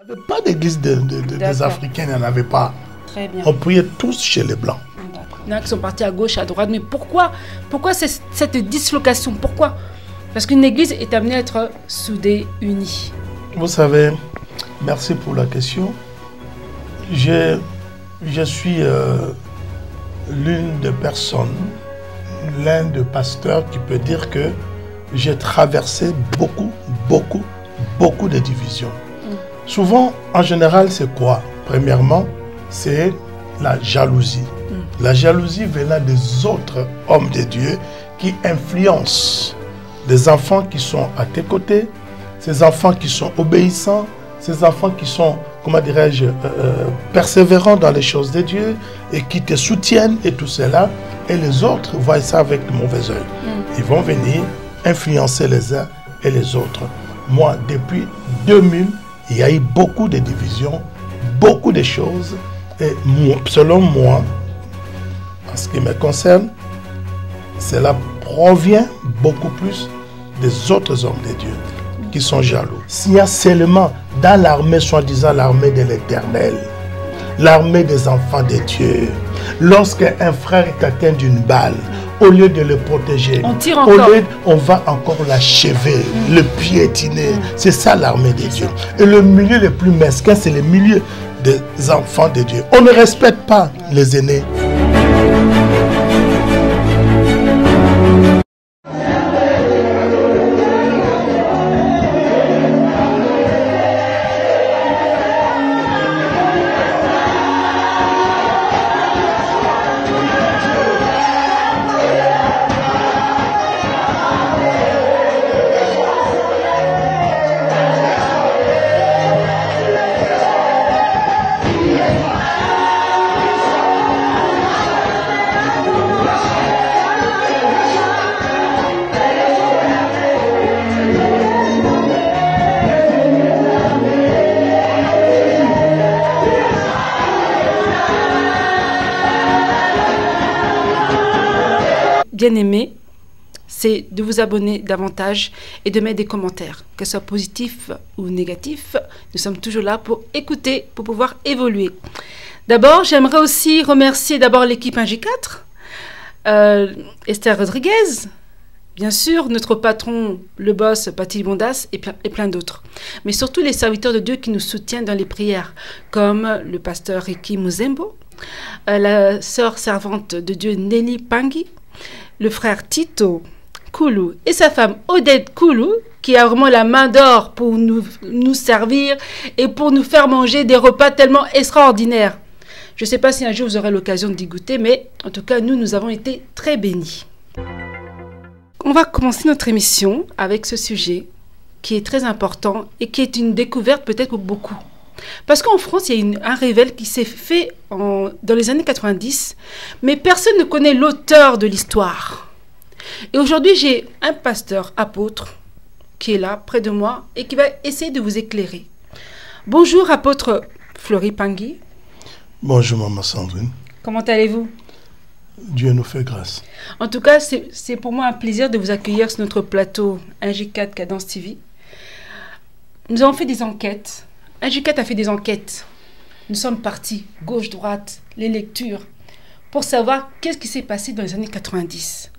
Il n'y avait pas d'église des Africains, il n'y en avait pas. Très bien. On priait tous chez les Blancs. Il y en a qui sont partis à gauche, à droite. Mais pourquoi cette dislocation? Pourquoi? Parce qu'une église est amenée à être soudée, unie. Vous savez, merci pour la question. Je suis l'une des personnes, l'un des pasteurs qui peut dire que j'ai traversé beaucoup de divisions. Souvent, en général, c'est quoi? Premièrement, c'est la jalousie. La jalousie venant des autres hommes de Dieu qui influencent des enfants qui sont à tes côtés, ces enfants qui sont obéissants, ces enfants qui sont, comment dirais-je, persévérants dans les choses de Dieu et qui te soutiennent et tout cela. Et les autres voient ça avec le mauvais œil. Ils vont venir influencer les uns et les autres. Moi, depuis 2000, il y a eu beaucoup de divisions, beaucoup de choses. Et selon moi, en ce qui me concerne, cela provient beaucoup plus des autres hommes de Dieu qui sont jaloux. S'il y a seulement dans l'armée, soi-disant l'armée de l'Éternel, l'armée des enfants de Dieu, lorsqu'un frère est atteint d'une balle, au lieu de le protéger, on va encore l'achever, le piétiner. C'est ça l'armée de Dieu. Et le milieu le plus mesquin, c'est le milieu des enfants de Dieu. On ne respecte pas les aînés. Bien aimé, c'est de vous abonner davantage et de mettre des commentaires, que ce soit positif ou négatif. Nous sommes toujours là pour écouter, pour pouvoir évoluer. D'abord, j'aimerais aussi remercier d'abord l'équipe 1J4, Esther Rodriguez, bien sûr, notre patron, le boss Patil Bondas et plein d'autres. Mais surtout les serviteurs de Dieu qui nous soutiennent dans les prières, comme le pasteur Ricky Muzembo, la sœur servante de Dieu Nelly Pangui, le frère Tito Koulou et sa femme Odette Koulou, qui a vraiment la main d'or pour nous servir et pour nous faire manger des repas tellement extraordinaires. Je ne sais pas si un jour vous aurez l'occasion d'y goûter, mais en tout cas, nous avons été très bénis. On va commencer notre émission avec ce sujet qui est très important et qui est une découverte peut-être pour beaucoup. Parce qu'en France, il y a un réveil qui s'est fait dans les années 90, mais personne ne connaît l'auteur de l'histoire. Et aujourd'hui, j'ai un pasteur apôtre qui est là, près de moi, et qui va essayer de vous éclairer. Bonjour, apôtre Fleury Pangui. Bonjour, maman Sandrine. Comment allez-vous? Dieu nous fait grâce. En tout cas, c'est pour moi un plaisir de vous accueillir sur notre plateau 1J4 Cadence TV. Nous avons fait des enquêtes. 1J4 a fait des enquêtes. Nous sommes partis, gauche-droite, les lectures, pour savoir qu'est-ce qui s'est passé dans les années 90.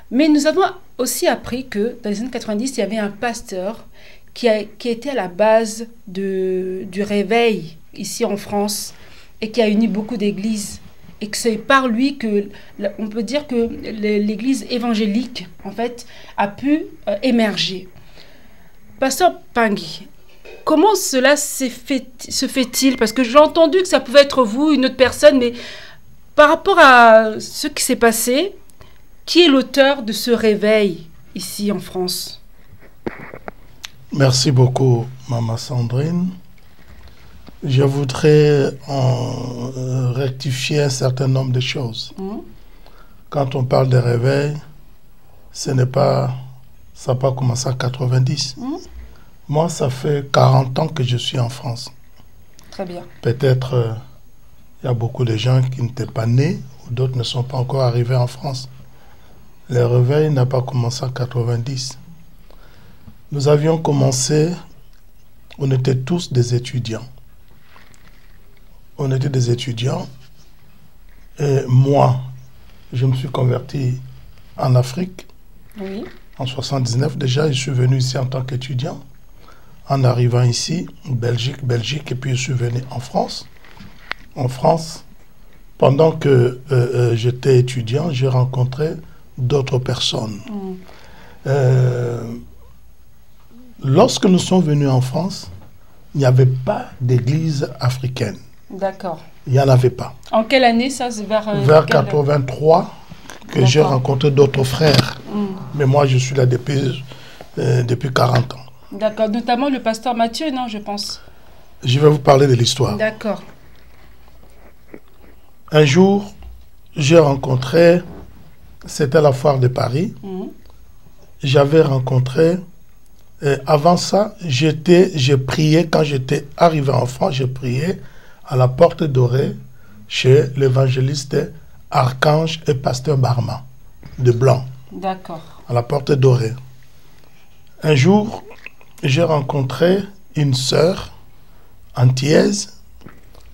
Mais nous avons aussi appris que dans les années 90, il y avait un pasteur qui était à la base du réveil ici en France et qui a uni beaucoup d'églises. Et que c'est par lui que, on peut dire que l'église évangélique, en fait, a pu émerger. Pasteur Pangui, comment cela se fait-il? Parce que j'ai entendu que ça pouvait être vous, une autre personne, mais par rapport à ce qui s'est passé, qui est l'auteur de ce réveil ici en France? Merci beaucoup, maman Sandrine. Je voudrais rectifier un certain nombre de choses. Quand on parle de réveil, ça n'a pas commencé en 90. Moi, ça fait 40 ans que je suis en France. Très bien. Peut-être il y a beaucoup de gens qui n'étaient pas nés ou d'autres ne sont pas encore arrivés en France. Le réveil n'a pas commencé en 90. Nous avions commencé on était tous des étudiants. On était des étudiants. Et moi, je me suis converti en Afrique. Oui. En 79, déjà, je suis venu ici en tant qu'étudiant. En arrivant ici, Belgique, et puis je suis venu en France. En France, pendant que j'étais étudiant, j'ai rencontré d'autres personnes. Lorsque nous sommes venus en France, il n'y avait pas d'église africaine. D'accord. Il n'y en avait pas. En quelle année ça? Vers 83, que j'ai rencontré d'autres frères. Mais moi, je suis là depuis 40 ans. D'accord. Notamment le pasteur Mathieu, non, je pense. Je vais vous parler de l'histoire. D'accord. Un jour, j'ai rencontré, c'était la foire de Paris, j'avais rencontré, avant ça, j'ai prié, quand j'étais arrivé en France, j'ai prié à la porte dorée chez l'évangéliste Archange et pasteur Barma, de Blanc. D'accord. À la porte dorée. Un jour, j'ai rencontré une sœur antillaise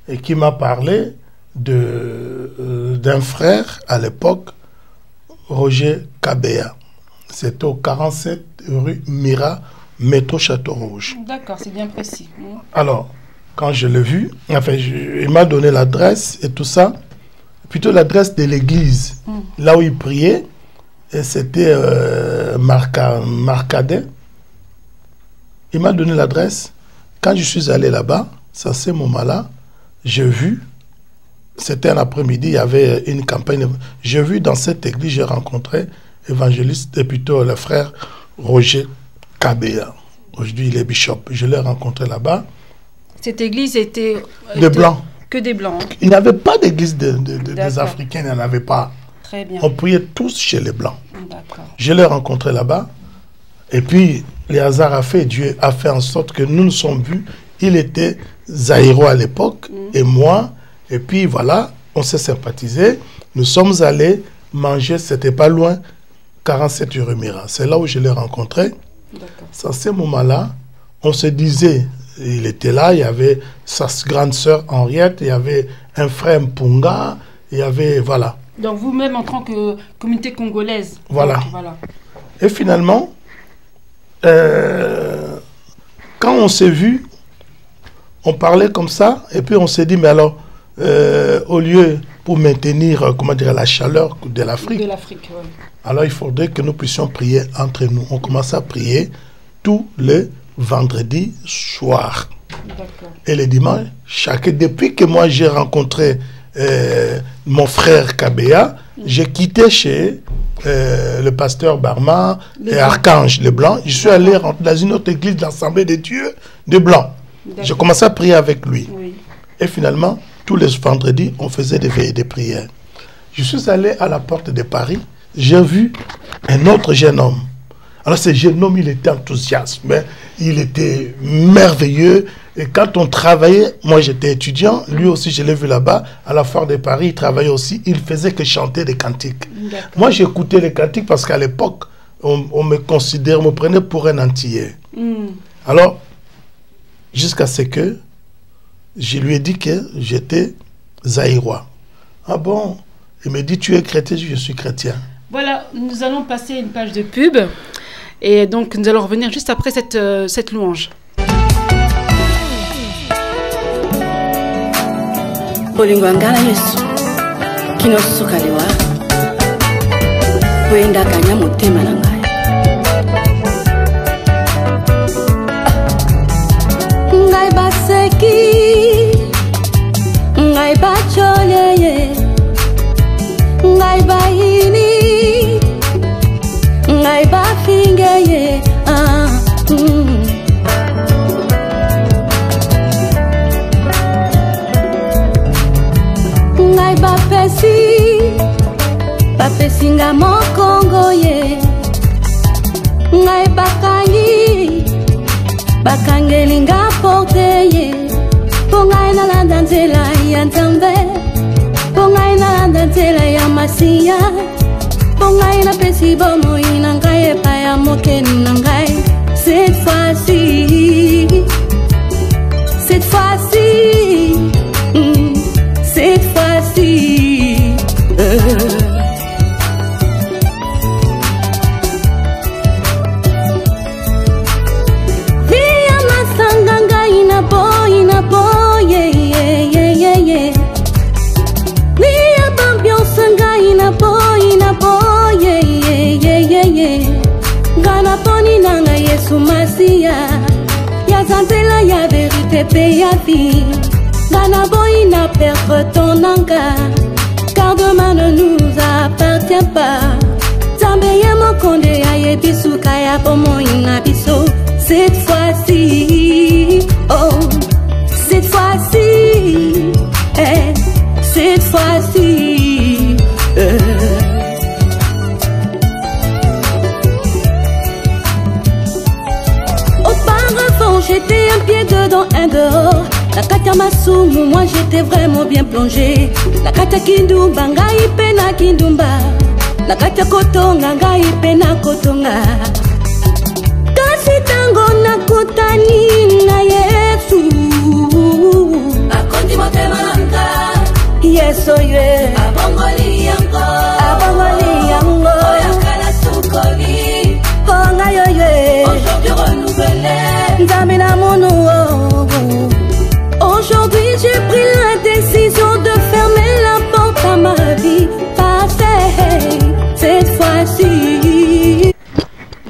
et qui m'a parlé d'un frère à l'époque, Roger Kabea. C'était au 47 rue Mira, métro Château-Rouge. D'accord, c'est bien précis. Alors, quand je l'ai vu, enfin, il m'a donné l'adresse et tout ça, plutôt l'adresse de l'église, là où il priait, et c'était Marcadet. Il m'a donné l'adresse. Quand je suis allé là-bas, c'est à ce moment-là, j'ai vu, c'était un après-midi, il y avait une campagne. J'ai vu dans cette église, j'ai rencontré évangéliste et plutôt le frère Roger Kabea. Aujourd'hui, il est bishop. Je l'ai rencontré là-bas. Cette église était... Des Blancs. Que des Blancs. Il n'y avait pas d'église des Africains, il n'y en avait pas. Très bien. On priait tous chez les Blancs. D'accord. Je l'ai rencontré là-bas. Et puis, le hasard a fait, Dieu a fait en sorte que nous nous sommes vus. Il était Zaïro à l'époque, et moi. Et puis, voilà, on s'est sympathisé. Nous sommes allés manger, c'était pas loin, 47 rue Mira. C'est là où je l'ai rencontré. C'est à ce moment-là, on se disait, il était là, il y avait sa grande sœur Henriette, il y avait un frère Mpunga, il y avait, voilà. Donc vous-même en tant que communauté congolaise. Voilà. Donc, voilà. Et finalement, quand on s'est vu, on parlait comme ça, et puis on s'est dit, mais alors, au lieu, pour maintenir, comment dire, la chaleur de l'Afrique, oui. Alors il faudrait que nous puissions prier entre nous. On commence à prier tous les vendredis soirs. Et les dimanches, depuis que moi j'ai rencontré mon frère Kabea, j'ai quitté chez le pasteur Barma et Archange, les Blancs. Je suis allé dans une autre église de l'Assemblée des Dieux de Blancs. J'ai commencé à prier avec lui. Oui. Et finalement, tous les vendredis, on faisait des veillées de prière. Je suis allé à la porte de Paris. J'ai vu un autre jeune homme. Alors ce jeune homme, il était enthousiaste, mais il était merveilleux. Et quand on travaillait, moi j'étais étudiant, lui aussi je l'ai vu là-bas, à la foire de Paris, il travaillait aussi, il faisait que chanter des cantiques. Moi j'écoutais les cantiques parce qu'à l'époque, on me prenait pour un antillais. Alors, jusqu'à ce que je lui ai dit que j'étais zaïrois. Ah bon? Il me dit, tu es chrétien? Je suis chrétien. Voilà, nous allons passer une page de pub. Et donc, nous allons revenir juste après cette louange. Bapesinga mokongo ye ngai bakangelinga porte ye pongai na landa nzela ya nzambe pongai na landa nzela ya masiya pongai na pesi bomoi na ngai epai ya mokeni na ngai cette fois-ci cette fois-ci, cette fois-ci. Via masanganga ina boy, yeah, yeah, yeah, yeah, yeah. Via bambiosanga ina boy, yeah, yeah, yeah, yeah, yeah. Gana poni nanga Yesu Masia, ya zantela ya vérité pe ya vie. Gana boy na perdre ton anga, car demain ne nous appartient pas. Zambe ya mokonde ya yebisu kaya pomo ina biso. Cette fois-ci, oh, cette fois-ci, cette fois-ci. Auparavant j'étais un pied dedans, un dehors. La kata masumu, moi j'étais vraiment bien plongé. La kata kindumba, ngai pena kindumba. La kata kotonga, ngai pena kotonga. Kasi tango nakutani na Yesu, akondi motema nanga. Yeso ye abongoli yango, abongoli yango. Oyakala sukovi, honga yo ye. Aujourd'hui renouvelé, nzamina monu. Aujourd'hui j'ai pris la décision de fermer la porte à ma vie passée, cette fois-ci.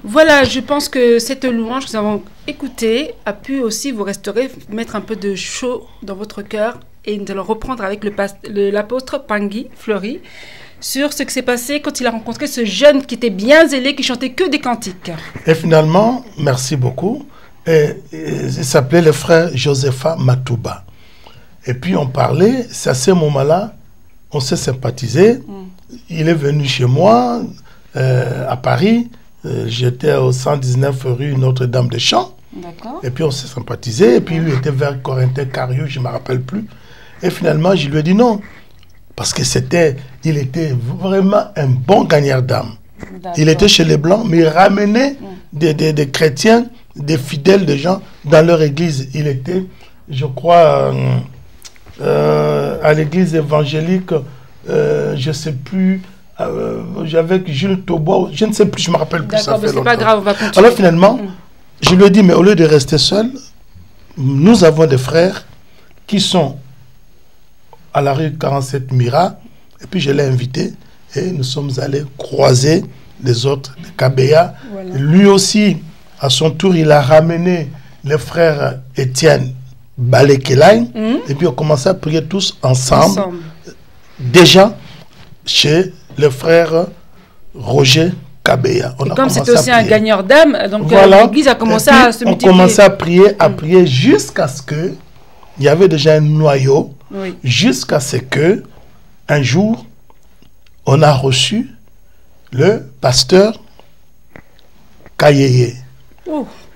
Voilà, je pense que cette louange que nous avons écoutée a pu aussi vous restaurer, mettre un peu de chaud dans votre cœur. Et nous allons reprendre avec l'apôtre Pangui Fleury sur ce qui s'est passé quand il a rencontré ce jeune qui était bien zélé, qui chantait que des cantiques. Et finalement, merci beaucoup, il s'appelait le frère Josepha Matouba. Et puis on parlait, c'est à ce moment-là, on s'est sympathisé. Il est venu chez moi, à Paris. J'étais au 119 rue Notre-Dame-des-Champs. Et puis on s'est sympathisé. Et puis lui était vers Corentin Cariou, je ne me rappelle plus. Et finalement, je lui ai dit non. Parce que il était vraiment un bon gagnant d'âme. Il était chez les Blancs, mais il ramenait des chrétiens, des fidèles, des gens dans leur église. Il était, je crois, à l'église évangélique, je ne sais plus, j'avais Jules Taubois, je ne sais plus, je ne me rappelle plus. D'accord, mais c'est pas grave, on va continuer. Alors finalement, je lui ai dit, mais au lieu de rester seul, nous avons des frères qui sont à la rue 47 Mira, et puis je l'ai invité, et nous sommes allés croiser les autres de Kabea. Voilà. Lui aussi, à son tour, il a ramené les frères Étienne Balekelain, et puis on commençait à prier tous ensemble. Déjà chez le frère Roger Kabea. Comme c'était aussi un gagneur d'âme, donc voilà. L'église a commencé à se multiplier. On commençait à prier jusqu'à ce que il y avait déjà un noyau, jusqu'à ce que un jour on a reçu le pasteur Kayeye.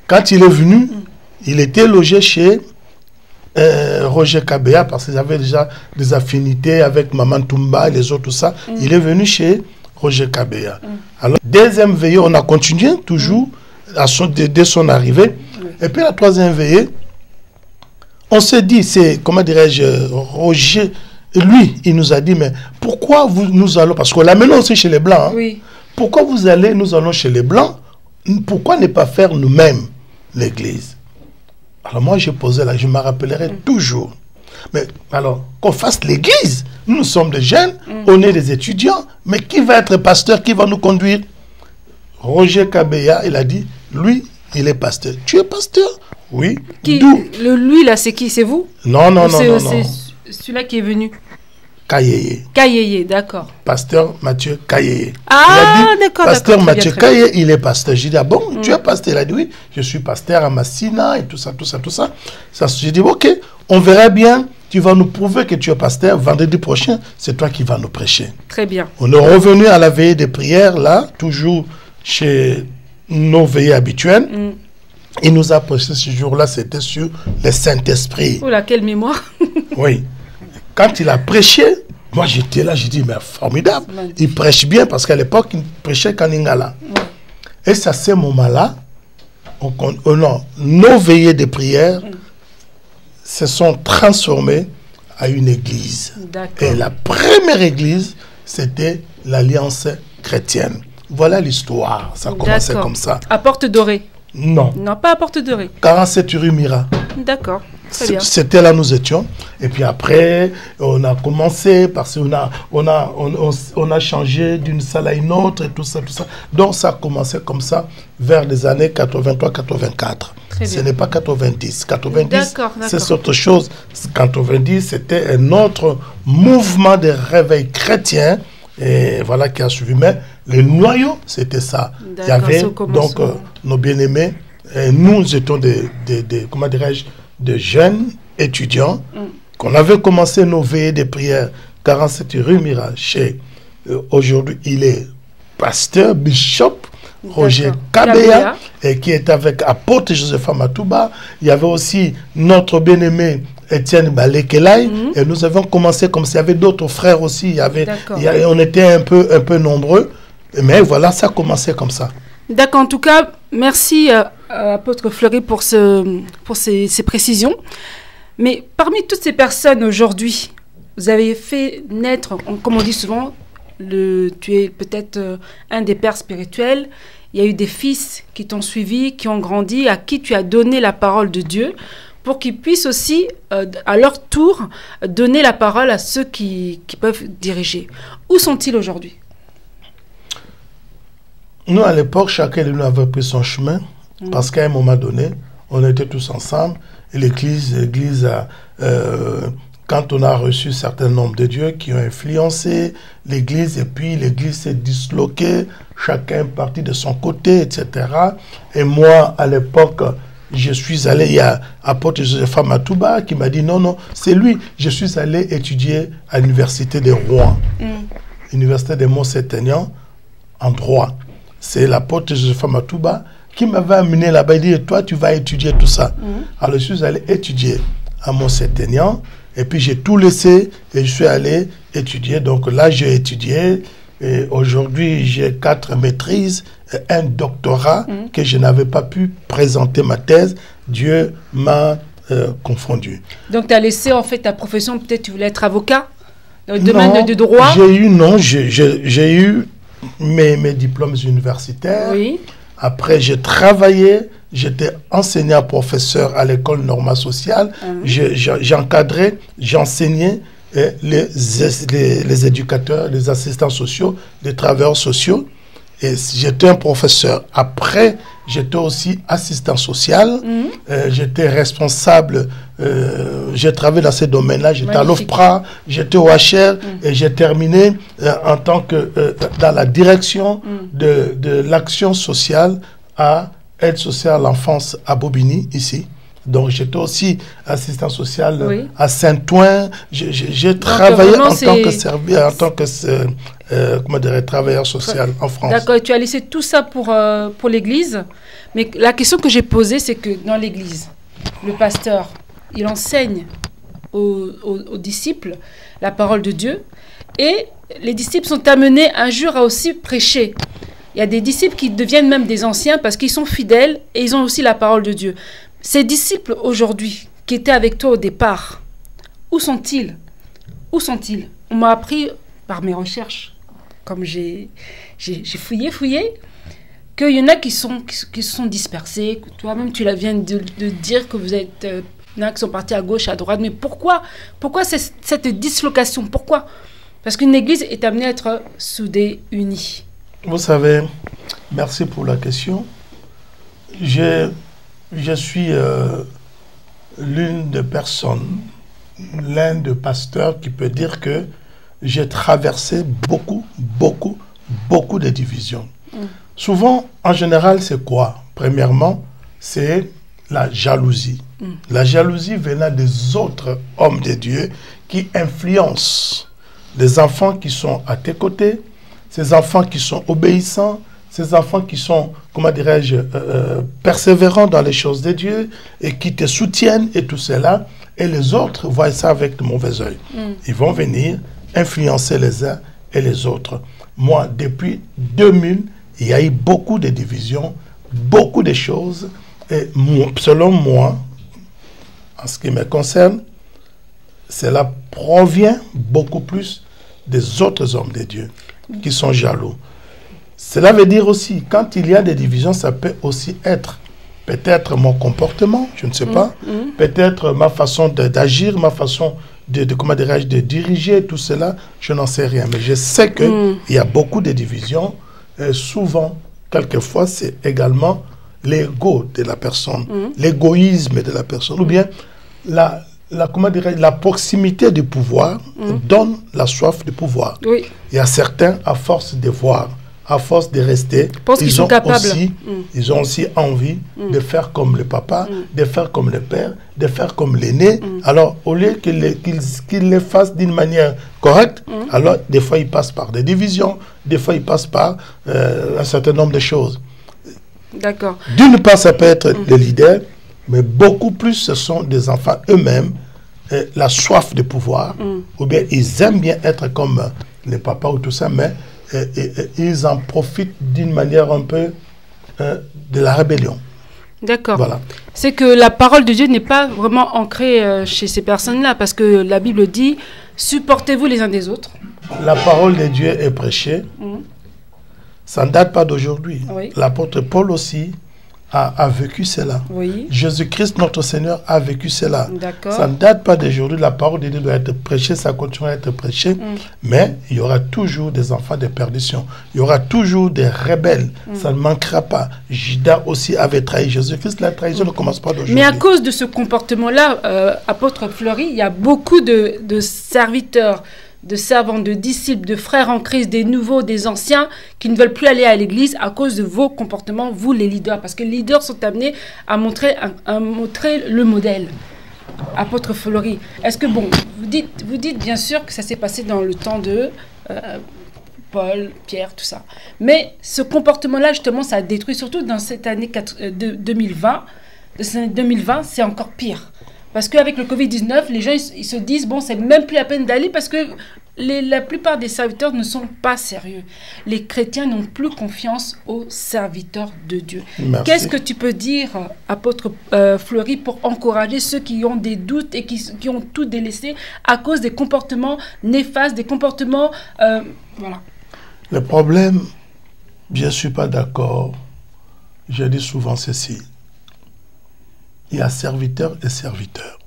Quand il est venu, il était logé chez Roger Kabea parce qu'ils avaient déjà des affinités avec Maman Toumba et les autres, tout ça. Il est venu chez Roger Kabea. Alors, deuxième veillée, on a continué toujours dès son arrivée. Et puis la troisième veillée, on s'est dit, c'est, comment dirais-je, Roger, lui, il nous a dit, mais pourquoi nous allons, parce qu'on l'amène aussi chez les Blancs, hein, pourquoi nous allons chez les Blancs, pourquoi ne pas faire nous-mêmes l'église? Alors moi, j'ai posé là, je me rappellerai toujours. Mais alors, qu'on fasse l'église, nous sommes des jeunes, on est des étudiants, mais qui va être pasteur, qui va nous conduire? Roger Kabea, il a dit, lui, il est pasteur. Tu es pasteur? Oui. Lui, là, c'est qui? C'est vous? Non. C'est celui-là qui est venu. Kayeye. Kayeye, d'accord. Pasteur Mathieu Kayeye. Ah, d'accord. Pasteur Mathieu Kayeye, il est pasteur. J'ai dit, ah bon, tu es pasteur? Il a dit, oui, je suis pasteur à Massina et tout ça. J'ai dit, ok, on verra bien. Tu vas nous prouver que tu es pasteur. Vendredi prochain, c'est toi qui vas nous prêcher. Très bien. On est revenu à la veillée des prières, là, toujours chez nos veillées habituelles. Il nous a prêché ce jour-là, c'était sur le Saint-Esprit. Oh là, quelle mémoire. Oui. Quand il a prêché, moi j'étais là, j'ai dit, mais formidable. Il prêche bien parce qu'à l'époque, il prêchait qu'en Lingala. Et c'est à ce moment-là, nos veillées de prière, se sont transformés à une église. D'accord. Et la première église, c'était l'Alliance chrétienne. Voilà l'histoire. Ça a commencé comme ça. À Porte Dorée? Non. Non, pas à Porte Dorée. 47 rue Mira. D'accord. Très bien. C'était là où nous étions. Et puis après, on a commencé parce qu'on a changé d'une salle à une autre et tout ça, tout ça. Donc ça a commencé comme ça vers les années 83-84. Ce n'est pas 90. 90, c'est autre chose. 90, c'était un autre mouvement de réveil chrétien. Et voilà qui a suivi. Mais le noyau, c'était ça. Il y avait donc nos bien-aimés. Nous étions comment dirais-je, de jeunes étudiants qu'on avait commencé nos veillées de prière 47 rue Mirage. Aujourd'hui, il est pasteur, bishop, Roger Kabea, et qui est avec apôtre Joseph Matouba. Il y avait aussi notre bien-aimé Étienne Balekelai, et nous avons commencé comme s'il y avait d'autres frères aussi. On était un peu nombreux, mais voilà, ça a commencé comme ça. D'accord, en tout cas, merci apôtre Fleury pour ces précisions. Mais parmi toutes ces personnes aujourd'hui, vous avez fait naître, comme on dit souvent, tu es peut-être un des pères spirituels. Il y a eu des fils qui t'ont suivi, qui ont grandi, à qui tu as donné la parole de Dieu, pour qu'ils puissent aussi, à leur tour, donner la parole à ceux qui peuvent diriger. Où sont-ils aujourd'hui? Nous, à l'époque, chacun de nous avait pris son chemin, parce qu'à un moment donné, on était tous ensemble, et l'Église quand on a reçu un certain nombre de dieux qui ont influencé l'Église, et puis l'Église s'est disloquée, chacun est parti de son côté, etc. Et moi, à l'époque, je suis allé, il y a apôtre Joseph Matouba qui m'a dit non, c'est lui. Je suis allé étudier à l'université de Rouen, l'université de Mont-Saint-Aignan, en droit. C'est l'apôtre Joseph Matouba qui m'avait amené là-bas. Il dit, toi, tu vas étudier tout ça. Alors, je suis allé étudier à Mont-Saint-Aignan. Et puis, j'ai tout laissé et je suis allé étudier. Donc là, j'ai étudié. Et aujourd'hui, j'ai 4 maîtrises et un doctorat que je n'avais pas pu présenter ma thèse. Dieu m'a confondu. Donc, tu as laissé en fait ta profession. Peut-être tu voulais être avocat dans le domaine de droit? J'ai eu mes diplômes universitaires. Oui. Après, j'ai travaillé, j'étais enseignant professeur à l'école normale sociale. J'encadrais, j'enseignais les éducateurs, les assistants sociaux, les travailleurs sociaux. Et j'étais un professeur. Après, j'étais aussi assistant social. J'étais responsable. J'ai travaillé dans ces domaines-là. J'étais à l'OFPRA, j'étais au HR et j'ai terminé en tant que dans la direction de l'action sociale à aide sociale à l'enfance à Bobigny, ici. Donc, j'étais aussi assistant social à Saint-Ouen. J'ai travaillé en tant que travailleur social en France. D'accord, et tu as laissé tout ça pour l'Église. Mais la question que j'ai posée, c'est que dans l'Église, le pasteur, il enseigne aux disciples la parole de Dieu. Et les disciples sont amenés un jour à aussi prêcher. Il y a des disciples qui deviennent même des anciens parce qu'ils sont fidèles et ils ont aussi la parole de Dieu. Ces disciples aujourd'hui, qui étaient avec toi au départ, où sont-ils? Où sont-ils? On m'a appris par mes recherches, comme j'ai fouillé, qu'il y en a qui se sont dispersés. Toi-même, tu viens de dire que vous êtes... il y en a qui sont partis à gauche, à droite. Mais pourquoi cette dislocation? Pourquoi? Parce qu'une église est amenée à être soudée, unie. Vous savez, merci pour la question. Je suis l'une des personnes, l'un des pasteurs qui peut dire que j'ai traversé beaucoup de divisions. Souvent, en général, c'est quoi? Premièrement, c'est la jalousie. La jalousie venant des autres hommes de Dieu qui influencent les enfants qui sont à tes côtés, ces enfants qui sont obéissants, ces enfants qui sont, comment dirais-je, persévérants dans les choses de Dieu et qui te soutiennent et tout cela. Et les autres voient ça avec de mauvais œil. Ils vont venir influencer les uns et les autres. Moi, depuis 2000, il y a eu beaucoup de divisions, beaucoup de choses. Et selon moi, en ce qui me concerne, cela provient beaucoup plus des autres hommes de Dieu qui sont jaloux. Cela veut dire aussi, quand il y a des divisions, ça peut aussi être peut-être mon comportement, je ne sais pas, peut-être ma façon d'agir, ma façon comment dirais-je, de diriger, tout cela, je n'en sais rien. Mais je sais qu'il y a beaucoup de divisions. Souvent, quelquefois, c'est également l'ego de la personne, l'égoïsme de la personne, ou bien comment dirais-je, la proximité du pouvoir donne la soif du pouvoir. Oui. Il y a certains, à force de voir, à force de rester, ils ont aussi envie de faire comme le papa, de faire comme le père, de faire comme l'aîné. Alors, au lieu qu'ils le fassent d'une manière correcte, alors des fois ils passent par des divisions, des fois ils passent par un certain nombre de choses. D'accord. D'une part, ça peut être les leaders, mais beaucoup plus, ce sont des enfants eux-mêmes, la soif de pouvoir, ou bien ils aiment bien être comme les papas ou tout ça, mais ils en profitent d'une manière un peu de la rébellion. D'accord. Voilà. C'est que la parole de Dieu n'est pas vraiment ancrée chez ces personnes-là, parce que la Bible dit « supportez-vous les uns des autres ». La parole de Dieu est prêchée. Ça ne date pas d'aujourd'hui. Oui. L'apôtre Paul aussi a vécu cela. Oui. Jésus-Christ, notre Seigneur, a vécu cela. Ça ne date pas d'aujourd'hui. La parole de Dieu doit être prêchée, ça continue à être prêché. Mais il y aura toujours des enfants de perdition. Il y aura toujours des rebelles. Ça ne manquera pas. Judas aussi avait trahi Jésus-Christ. La trahison ne commence pas d'aujourd'hui. Mais à cause de ce comportement-là, apôtre Fleury, il y a beaucoup de serviteurs, de servants, de disciples, de frères en Christ, des nouveaux, des anciens, qui ne veulent plus aller à l'église à cause de vos comportements, vous les leaders. Parce que les leaders sont amenés à montrer le modèle. Apôtre Fleury, est-ce que, bon, vous dites bien sûr que ça s'est passé dans le temps de Paul, Pierre, tout ça. Mais ce comportement-là, justement, ça a détruit, surtout dans cette année 2020, c'est encore pire. Parce qu'avec le Covid-19, les gens ils se disent, bon, c'est même plus la peine d'aller parce que la plupart des serviteurs ne sont pas sérieux. Les chrétiens n'ont plus confiance aux serviteurs de Dieu. Qu'est-ce que tu peux dire, apôtre Fleury, pour encourager ceux qui ont des doutes et qui ont tout délaissé à cause des comportements néfastes, des comportements... voilà. Le problème, je ne suis pas d'accord, je dis souvent ceci. Il y a serviteurs et serviteurs.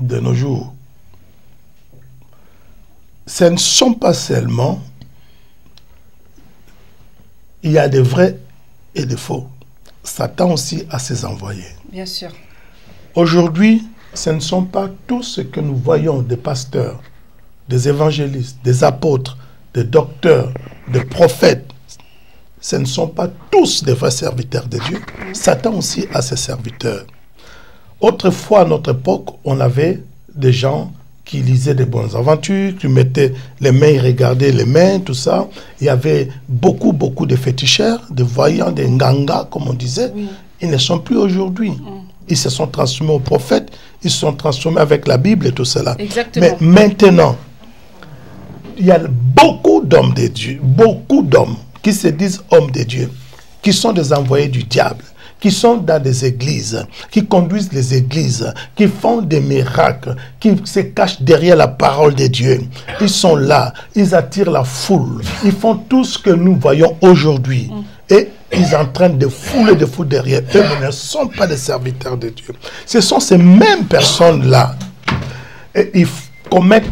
De nos jours, ce ne sont pas seulement... Il y a des vrais et des faux. Satan aussi a ses envoyés. Bien sûr. Aujourd'hui, ce ne sont pas tous ce que nous voyons des pasteurs, des évangélistes, des apôtres, des docteurs, des prophètes. Ce ne sont pas tous des vrais serviteurs de Dieu. Satan aussi a ses serviteurs. Autrefois, à notre époque, on avait des gens qui lisaient des bonnes aventures, qui mettaient les mains, ils regardaient les mains, tout ça. Il y avait beaucoup de féticheurs, de voyants, des ngangas, comme on disait. Ils ne sont plus aujourd'hui. Ils se sont transformés aux prophètes, ils se sont transformés avec la Bible et tout cela. Exactement. Mais maintenant, il y a beaucoup d'hommes de Dieu, beaucoup d'hommes qui se disent hommes de Dieu, qui sont des envoyés du diable, qui sont dans des églises, qui conduisent les églises, qui font des miracles, qui se cachent derrière la parole de Dieu. Ils sont là, ils attirent la foule, ils font tout ce que nous voyons aujourd'hui. Et ils sont en train de fouler de fou derrière eux, mais ne sont pas des serviteurs de Dieu. Ce sont ces mêmes personnes-là. Et ils commettent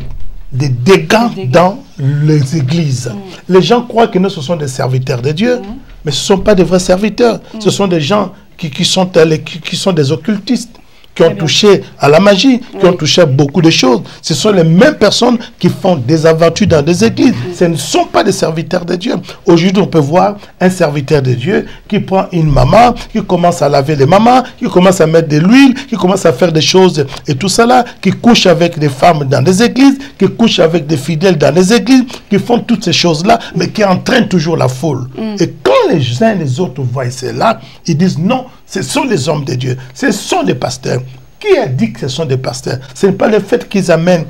des dégâts dans les églises. Les gens croient que nous, ce sont des serviteurs de Dieu, mais ce ne sont pas des vrais serviteurs. Ce sont des gens qui sont des occultistes, qui ont touché à la magie, qui ont touché à beaucoup de choses. Ce sont les mêmes personnes qui font des aventures dans des églises. Ce ne sont pas des serviteurs de Dieu. Aujourd'hui, on peut voir un serviteur de Dieu qui prend une maman, qui commence à laver les mamans, qui commence à mettre de l'huile, qui commence à faire des choses et tout ça là, qui couche avec des femmes dans des églises, qui couche avec des fidèles dans des églises, qui font toutes ces choses-là, mais qui entraînent toujours la foule. Et quand les uns et les autres voient cela, ils disent non, ce sont les hommes de Dieu, ce sont les pasteurs. Qui a dit que ce sont des pasteurs? Ce n'est pas le fait qu'ils amènent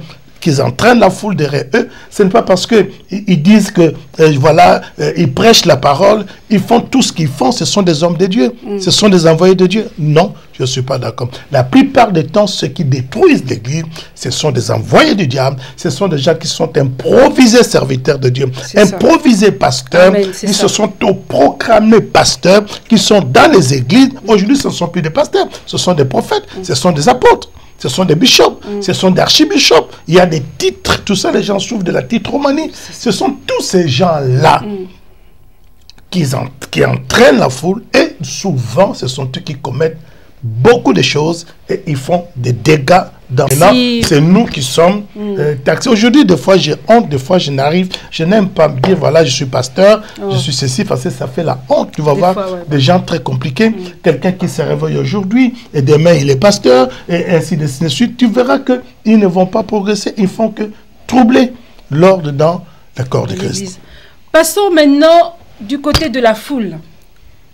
qu'ils entraînent la foule derrière eux. Ce n'est pas parce qu'ils disent que, voilà, ils prêchent la parole, ils font tout ce qu'ils font, ce sont des hommes de Dieu, ce sont des envoyés de Dieu. Non, je ne suis pas d'accord. La plupart du temps, ceux qui détruisent l'Église, ce sont des envoyés du diable, ce sont des gens qui sont improvisés serviteurs de Dieu, improvisés pasteurs, ils se sont proclamés pasteurs, qui sont dans les églises. Aujourd'hui, ce ne sont plus des pasteurs, ce sont des prophètes, ce sont des apôtres. Ce sont des bishops, ce sont des archibishops. Il y a des titres, tout ça, les gens souffrent de la titromanie. Ce sont tous ces gens-là qui entraînent la foule et souvent, ce sont eux qui commettent beaucoup de choses et ils font des dégâts dans c'est nous qui sommes taxés. Aujourd'hui, des fois, j'ai honte, des fois, je n'aime pas me dire, voilà, je suis pasteur, je suis ceci, parce que ça fait la honte. Tu vas voir des gens très compliqués, quelqu'un qui se réveille aujourd'hui et demain, il est pasteur, et ainsi de suite. Tu verras qu'ils ne vont pas progresser, ils font que troubler l'ordre dans le corps de Christ. Passons maintenant du côté de la foule.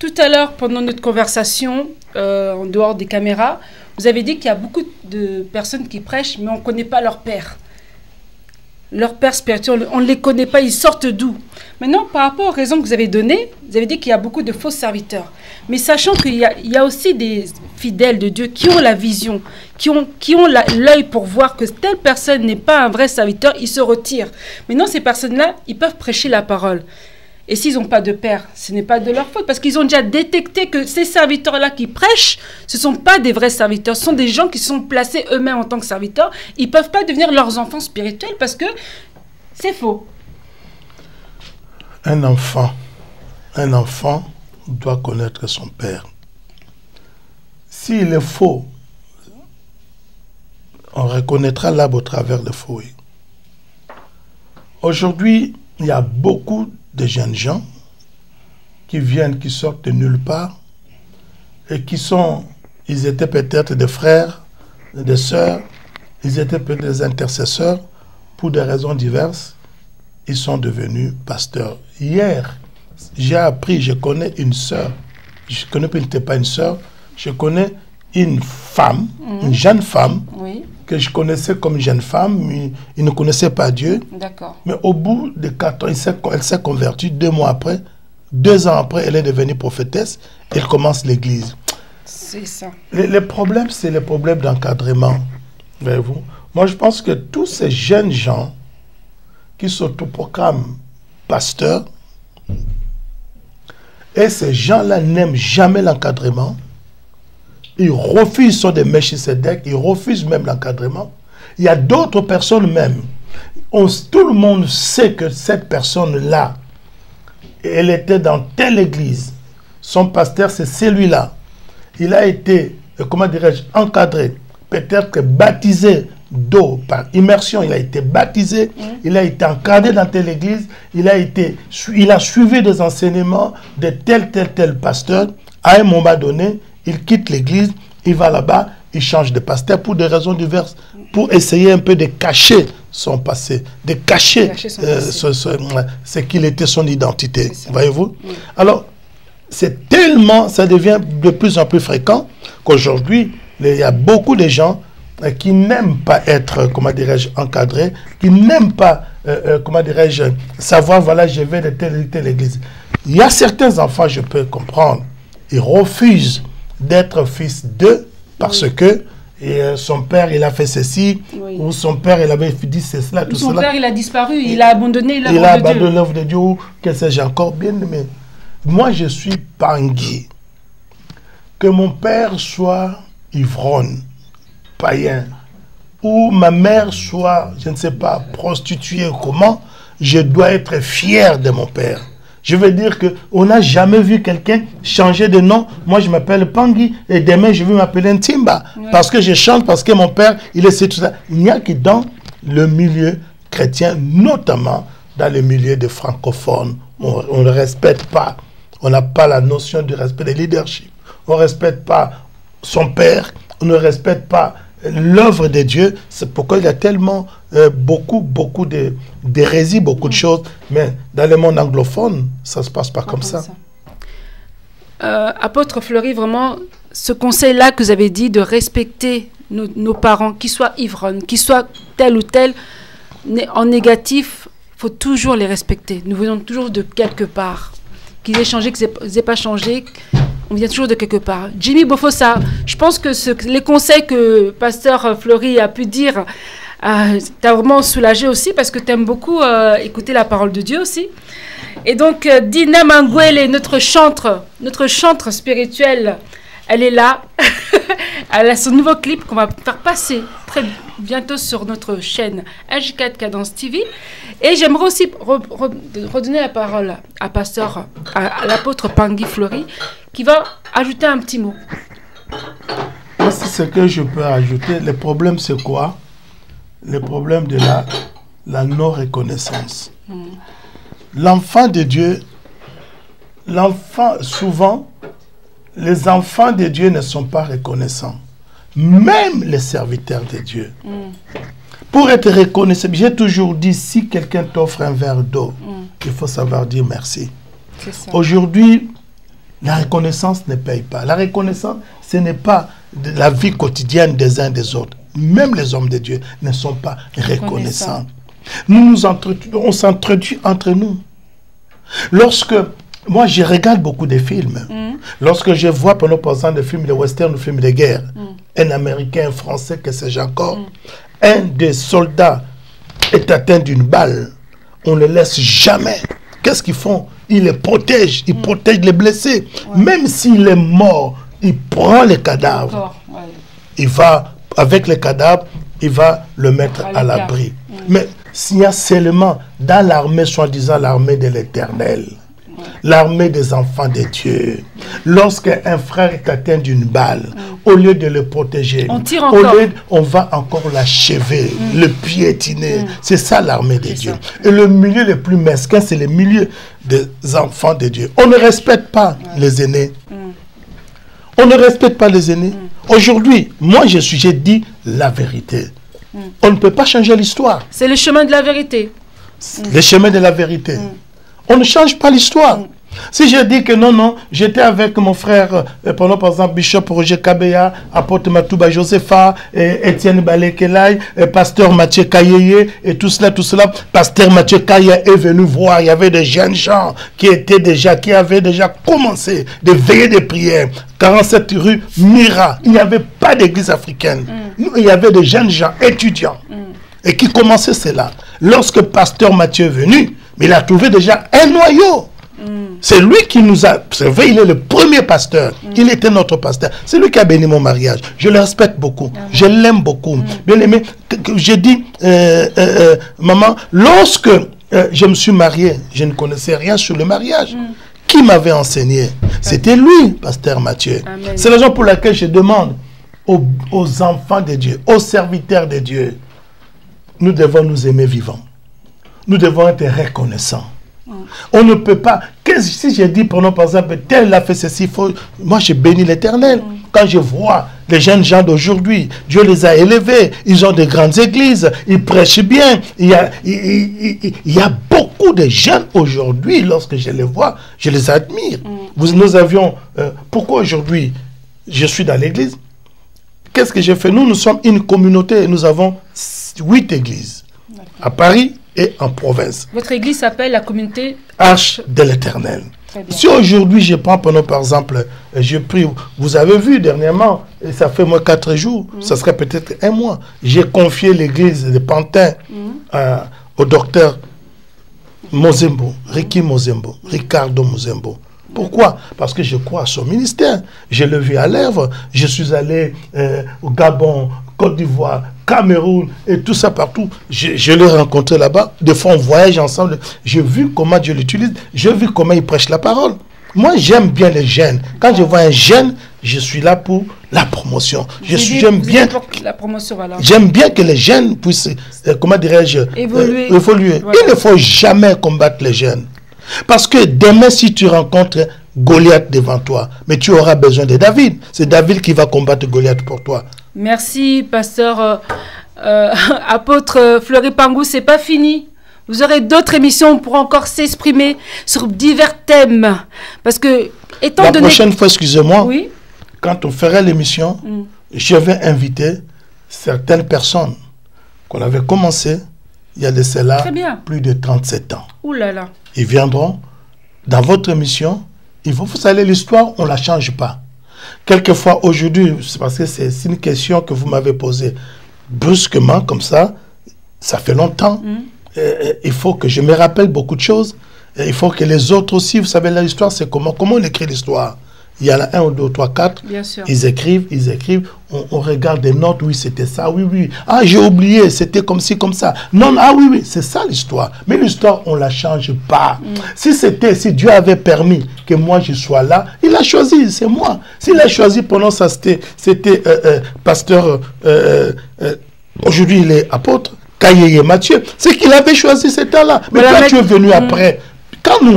Tout à l'heure, pendant notre conversation, en dehors des caméras, vous avez dit qu'il y a beaucoup de personnes qui prêchent, mais on ne connaît pas leur père. Leur père spirituel, on ne les connaît pas, ils sortent d'où? Maintenant, par rapport aux raisons que vous avez données, vous avez dit qu'il y a beaucoup de faux serviteurs. Mais sachant qu'il y a aussi des fidèles de Dieu qui ont la vision, qui ont l'œil pour voir que telle personne n'est pas un vrai serviteur, ils se retirent. Maintenant, ces personnes-là, ils peuvent prêcher la parole. Et s'ils n'ont pas de père, ce n'est pas de leur faute, parce qu'ils ont déjà détecté que ces serviteurs-là qui prêchent, ce ne sont pas des vrais serviteurs, ce sont des gens qui sont placés eux-mêmes en tant que serviteurs. Ils ne peuvent pas devenir leurs enfants spirituels parce que c'est faux. Un enfant doit connaître son père. S'il est faux, on reconnaîtra l'arbre au travers le fruit. Aujourd'hui, il y a beaucoup de jeunes gens qui sortent de nulle part et ils étaient peut-être des frères, des sœurs, ils étaient peut-être des intercesseurs, pour des raisons diverses, ils sont devenus pasteurs. Hier, j'ai appris, je connais une sœur, je connais peut-être pas une sœur, je connais une femme, une jeune femme, que je connaissais comme jeune femme, mais il ne connaissait pas Dieu. Mais au bout de 4 ans, elle s'est convertie 2 mois après. 2 ans après, elle est devenue prophétesse. Elle commence l'église. C'est ça. Le problème, c'est le problème d'encadrement. Voyez-vous? Moi, je pense que tous ces jeunes gens qui s'autoproclament pasteurs, et ces gens-là n'aiment jamais l'encadrement. Ils refusent, sont des Melchisedec, ils refusent même l'encadrement. Il y a d'autres personnes même. Tout le monde sait que cette personne-là, elle était dans telle église. Son pasteur, c'est celui-là. Il a été, comment dirais-je, encadré, peut-être baptisé d'eau par immersion. Il a été baptisé, il a été encadré dans telle église, il a suivi des enseignements de tel pasteur. À un moment donné, il quitte l'église, il va là-bas, il change de pasteur pour des raisons diverses, pour essayer un peu de cacher son passé, de cacher ce qu'il était, son identité. Voyez-vous? Alors, c'est tellement, ça devient de plus en plus fréquent qu'aujourd'hui, il y a beaucoup de gens qui n'aiment pas être, comment dirais-je, encadrés, qui n'aiment pas, comment dirais-je, savoir, voilà, je vais de telle église. Il y a certains enfants, je peux comprendre, ils refusent d'être fils d'eux parce que son père il a fait ceci, ou son père il avait dit cela, tout cela. Son père il a disparu, il a abandonné l'œuvre de Dieu. Il a abandonné l'œuvre de Dieu, ou que sais-je encore, bien aimé. Moi je suis Pangui. Que mon père soit ivrogne, païen, ou ma mère soit, je ne sais pas, prostituée ou comment, je dois être fier de mon père. Je veux dire qu'on n'a jamais vu quelqu'un changer de nom. Moi, je m'appelle Pangui et demain, je vais m'appeler Ntimba. Parce que je chante, parce que mon père, il est tout ça. Il n'y a que dans le milieu chrétien, notamment dans le milieu des francophones, on ne respecte pas. On n'a pas la notion du respect des leadership. On ne respecte pas son père. On ne respecte pas l'œuvre de Dieu. C'est pourquoi il y a tellement beaucoup d'hérésies, beaucoup de choses. Mais dans le monde anglophone, ça ne se passe pas comme ça. Apôtre Fleury, vraiment, ce conseil-là que vous avez dit de respecter nos parents, qu'ils soient ivrognes, qu'ils soient tel ou tel, en négatif, il faut toujours les respecter. Nous venons toujours de quelque part. Qu'ils aient changé, qu'ils n'aient pas changé, on vient toujours de quelque part. Jimmy Bofossa, je pense que les conseils que Pasteur Fleury a pu dire, t'as vraiment soulagé aussi parce que tu aimes beaucoup écouter la parole de Dieu aussi. Et donc, Dina Mangwele, notre chantre spirituelle, elle est là. Elle a son nouveau clip qu'on va faire passer très bientôt sur notre chaîne H4 Cadence TV. Et j'aimerais aussi redonner la parole à Pasteur, à l'apôtre Pangui Fleury, qui va ajouter un petit mot. C'est ce que je peux ajouter. Le problème, c'est quoi? Le problème de la non-reconnaissance. L'enfant de Dieu, souvent, les enfants de Dieu ne sont pas reconnaissants. Même les serviteurs de Dieu. Pour être reconnaissant, j'ai toujours dit, si quelqu'un t'offre un verre d'eau, il faut savoir dire merci. Aujourd'hui, la reconnaissance ne paye pas. La reconnaissance, ce n'est pas de la vie quotidienne des uns des autres. Même les hommes de Dieu ne sont pas reconnaissants. On s'entretue entre nous. Lorsque, moi je regarde beaucoup de films, lorsque je vois pendant passant des films de western ou des films de guerre, un Américain, un Français, que sais-je encore, un des soldats est atteint d'une balle, on ne le laisse jamais. Qu'est-ce qu'ils font? Ils les protègent, ils protègent les blessés. Même s'il est mort, il prend les cadavres. Il va, avec les cadavres, il va le mettre à l'abri. Mais s'il y a seulement dans l'armée, soi-disant l'armée de l'Éternel, l'armée des enfants de Dieu, lorsqu'un frère est atteint d'une balle, au lieu de le protéger, on va encore l'achever, le piétiner. C'est ça l'armée de Dieu. Et le milieu le plus mesquin, c'est le milieu des enfants de Dieu. On ne respecte pas les aînés. On ne respecte pas les aînés. Aujourd'hui, moi j'ai dit la vérité. On ne peut pas changer l'histoire. C'est le chemin de la vérité. Le chemin de la vérité. On ne change pas l'histoire. Si je dis que non, j'étais avec mon frère, pendant par exemple Bishop Roger Kabeya, apôtre Matouba Josepha, Étienne Balekelai, pasteur Mathieu Kayeye, et tout cela. Pasteur Mathieu Kayeye est venu voir, il y avait des jeunes gens qui avaient déjà commencé de veiller des prières. 47 rue Mira, il n'y avait pas d'église africaine. Il y avait des jeunes gens étudiants et qui commençaient cela. Lorsque pasteur Mathieu est venu, il a trouvé déjà un noyau. C'est lui qui nous a... Vous savez, il est le premier pasteur. Il était notre pasteur. C'est lui qui a béni mon mariage. Je le respecte beaucoup. Je l'aime beaucoup. Bien aimé, j'ai dit, maman, lorsque je me suis marié, je ne connaissais rien sur le mariage. Qui m'avait enseigné? C'était lui, pasteur Mathieu. C'est la raison pour laquelle je demande aux enfants de Dieu, aux serviteurs de Dieu, nous devons nous aimer vivants. Nous devons être reconnaissants. On ne peut pas... Si j'ai dit, par exemple, tel a fait ceci, moi je bénis l'Éternel. Quand je vois les jeunes gens d'aujourd'hui, Dieu les a élevés, ils ont de grandes églises, ils prêchent bien. Il y a beaucoup de jeunes aujourd'hui, lorsque je les vois, je les admire. Nous avions... pourquoi aujourd'hui je suis dans l'église? Qu'est-ce que j'ai fait? Nous sommes une communauté et nous avons 8 églises. À Paris et en province. Votre église s'appelle la communauté Arche de l'Éternel. Si aujourd'hui je prends par exemple, je prie, vous avez vu dernièrement, et ça fait moi 4 jours, ça serait peut-être 1 mois, j'ai confié l'église de Pantin au docteur Mozembo, Ricardo Mozembo. Pourquoi? Parce que je crois à son ministère. Je l'ai vu à l'œuvre. Je suis allé au Gabon, Côte d'Ivoire, Cameroun et tout ça partout. Je l'ai rencontré là-bas. Des fois, on voyage ensemble. J'ai vu comment Dieu l'utilise. J'ai vu comment il prêche la parole. Moi, j'aime bien les jeunes. Quand je vois un jeune, je suis là pour la promotion. J'aime bien que les jeunes puissent, comment dirais-je, évoluer. Voilà. Il ne faut jamais combattre les jeunes. Parce que demain, si tu rencontres Goliath devant toi, mais tu auras besoin de David. C'est David qui va combattre Goliath pour toi. Merci, pasteur apôtre Fleury Pangou. C'est pas fini. Vous aurez d'autres émissions pour encore s'exprimer sur divers thèmes. Parce que, étant donné... La prochaine fois, excusez-moi, quand on ferait l'émission, je vais inviter certaines personnes qu'on avait commencé il y a de cela Très bien. plus de 37 ans. Ouh là là. Ils viendront dans votre émission. Vous savez, l'histoire, on ne la change pas. Quelquefois, aujourd'hui, c'est parce que c'est une question que vous m'avez posée brusquement, comme ça fait longtemps. Il faut que je me rappelle beaucoup de choses. Il faut que les autres aussi, vous savez, l'histoire, c'est comment on écrit l'histoire. Il y en a 1, 2, 3, 4. Bien sûr. Ils écrivent. On regarde des notes. Oui, c'était ça. Oui. Ah, j'ai oublié. C'était comme ci, comme ça. Non, ah oui. C'est ça l'histoire. Mais l'histoire, on ne la change pas. Si Dieu avait permis que moi je sois là, il a choisi. C'est moi. S'il a choisi pendant ça, c'était pasteur. Aujourd'hui, il est apôtre. Kaye Mathieu. C'est qu'il avait choisi ce temps-là. Mais toi, tu es venu après. Quand nous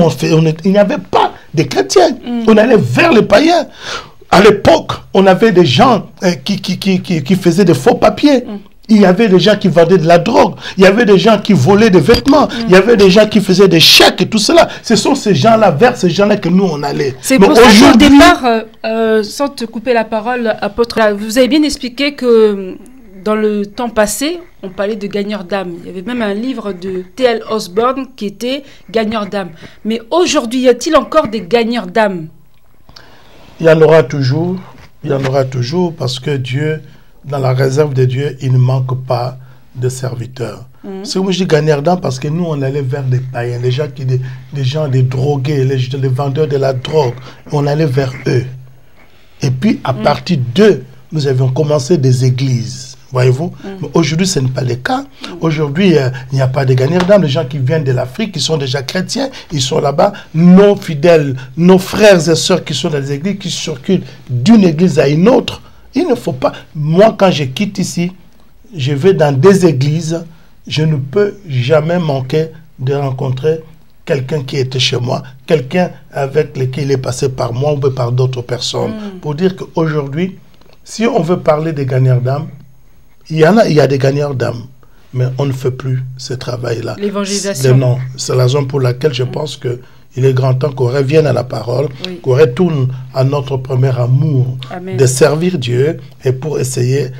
il n'y avait pas de chrétiens. On allait vers les païens. À l'époque, on avait des gens qui faisaient de faux papiers. Il y avait des gens qui vendaient de la drogue. Il y avait des gens qui volaient des vêtements. Il y avait des gens qui faisaient des chèques et tout cela. Ce sont ces gens-là, vers ces gens-là que nous, on allait. C'est pour ça qu'au départ, sans te couper la parole, apôtre, vous avez bien expliqué que dans le temps passé, on parlait de gagneurs d'âme. Il y avait même un livre de T.L. Osborne qui était gagneur d'âme. Mais aujourd'hui, y a-t-il encore des gagneurs d'âme? Il y en aura toujours. Il y en aura toujours parce que Dieu, dans la réserve de Dieu, il ne manque pas de serviteurs. C'est comme je dis gagneurs d'âme parce que nous, on allait vers des païens, des gens, des drogués, les vendeurs de la drogue. On allait vers eux. Et puis, à partir d'eux, nous avions commencé des églises. Voyez-vous, mais aujourd'hui, ce n'est pas le cas. Aujourd'hui, il n'y a pas de gagneurs d'âme. Les gens qui viennent de l'Afrique, qui sont déjà chrétiens, ils sont là-bas. Nos fidèles, nos frères et sœurs qui sont dans les églises, qui circulent d'une église à une autre. Il ne faut pas... Moi, quand je quitte ici, je vais dans des églises, je ne peux jamais manquer de rencontrer quelqu'un qui était chez moi, quelqu'un avec lequel il est passé par moi ou par d'autres personnes. Pour dire qu'aujourd'hui, si on veut parler des gagneurs d'âme, il y a des gagneurs d'âme, mais on ne fait plus ce travail-là. L'évangélisation. Non, c'est la raison pour laquelle je pense qu'il est grand temps qu'on revienne à la parole, qu'on retourne à notre premier amour. Amen. De servir Dieu et pour essayer,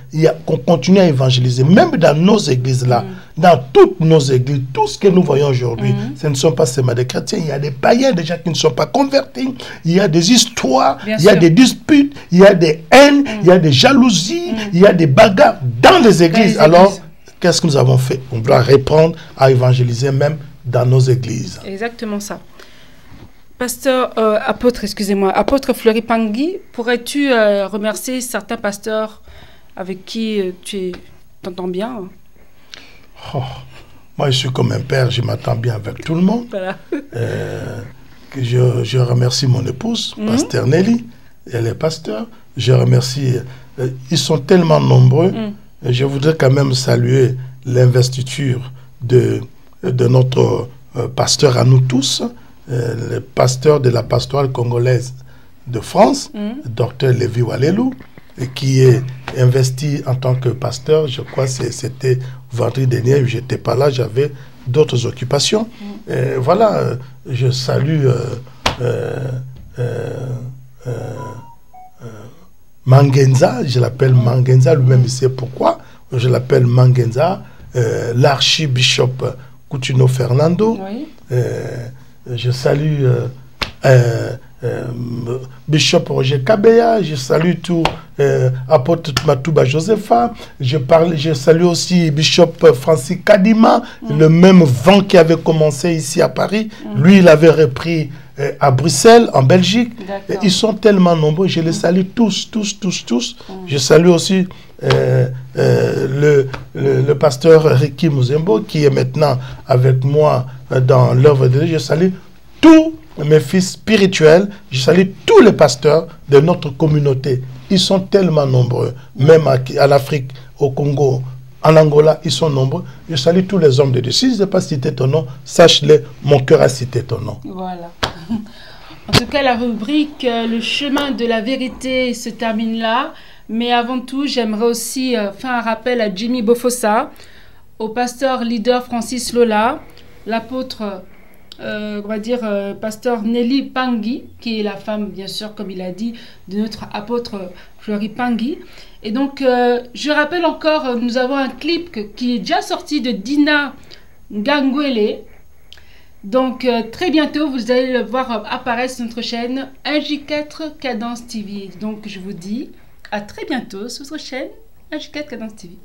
qu'on continue à évangéliser, même dans nos églises-là, dans toutes nos églises, tout ce que nous voyons aujourd'hui, ce ne sont pas seulement des chrétiens, il y a des païens, des gens qui ne sont pas convertis, il y a des histoires, il y a des disputes, il y a des haines, il y a des jalousies, il y a des bagarres dans les églises. Alors, qu'est-ce que nous avons fait? On doit reprendre à évangéliser même dans nos églises. Exactement ça. Apôtre Fleury Pangui, pourrais-tu remercier certains pasteurs avec qui tu t'entends bien? Moi, je suis comme un père, je m'entends bien avec tout le monde. Voilà. Je remercie mon épouse, Pasteur Nelly, elle est pasteur. Je remercie, ils sont tellement nombreux. Je voudrais quand même saluer l'investiture de notre pasteur à nous tous, le pasteur de la pastorale congolaise de France, Dr Lévi Walelou, qui est investi en tant que pasteur. Je crois que c'était vendredi dernier, je n'étais pas là, j'avais d'autres occupations. Voilà, je salue Mangenza, je l'appelle Mangenza, lui-même il sait pourquoi, je l'appelle Mangenza, l'archibishop Coutinho Fernando. Je salue Bishop Roger Kabeya, je salue tout apôtre Matouba Josepha, je salue aussi Bishop Francis Kadima, le même vent qui avait commencé ici à Paris, lui il avait repris à Bruxelles, en Belgique. Ils sont tellement nombreux, je les salue tous. Je salue aussi le pasteur Ricky Muzembo qui est maintenant avec moi dans l'œuvre de Dieu. Je salue tous mes fils spirituels, je salue tous les pasteurs de notre communauté. Ils sont tellement nombreux, même en Afrique, au Congo, en Angola, ils sont nombreux. Je salue tous les hommes de Dieu. Si je ne sais pas citer ton nom, sache-le, mon cœur a cité ton nom. Voilà. En tout cas, la rubrique Le chemin de la vérité se termine là. Mais avant tout, j'aimerais aussi faire un rappel à Jimmy Bofossa, au pasteur leader Francis Lola, l'apôtre, pasteur Nelly Pangui, qui est la femme, bien sûr, comme il a dit, de notre apôtre Fleury Pangui. Et donc, je rappelle encore, nous avons un clip qui est déjà sorti de Dina Ngangwele. Donc, très bientôt, vous allez le voir apparaître sur notre chaîne 1J4 Cadence TV. Donc, je vous dis à très bientôt sur notre chaîne 1J4 Cadence TV.